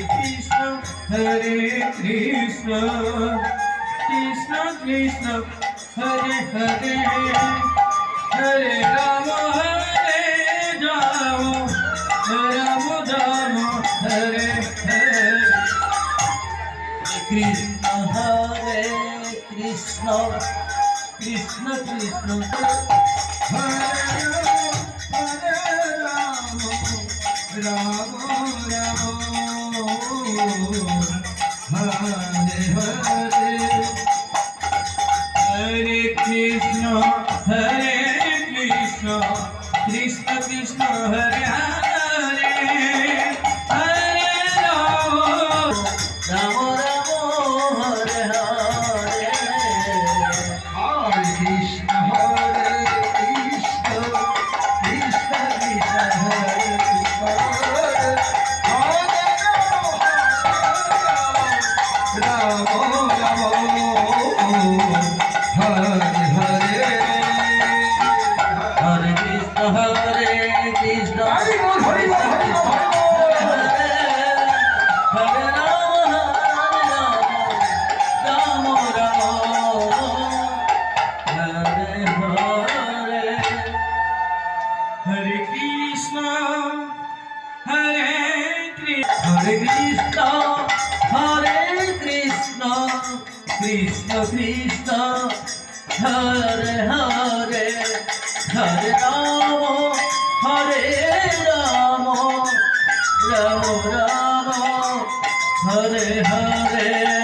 Hare Krishna, Krishna Krishna, Hare Hare, Hare Rama, Hare Rama, Rama Rama, Hare Hare. Krishna Hare Krishna, Krishna Krishna, Hare Rama, Rama Rama, Hare Hare. Hare Krishna, Krishna Krishna, Hare Hare, Hare Rama, Rama Rama, Hare Hare. Hare Krishna, Krishna Krishna, Hare Hare, Rama Rama, Hare Hare. Hare Krishna, Hare Krishna, Hare Bol, Hare Bol, Hare Bol, Hare Rama, Rama Rama, Hare Hare. Hare Krishna, Hare Krishna, Hare Krishna, Hare Krishna, Krishna Krishna, Hare Hare, Hare Rama, Hare Rama, Rama Rama, Hare Hare.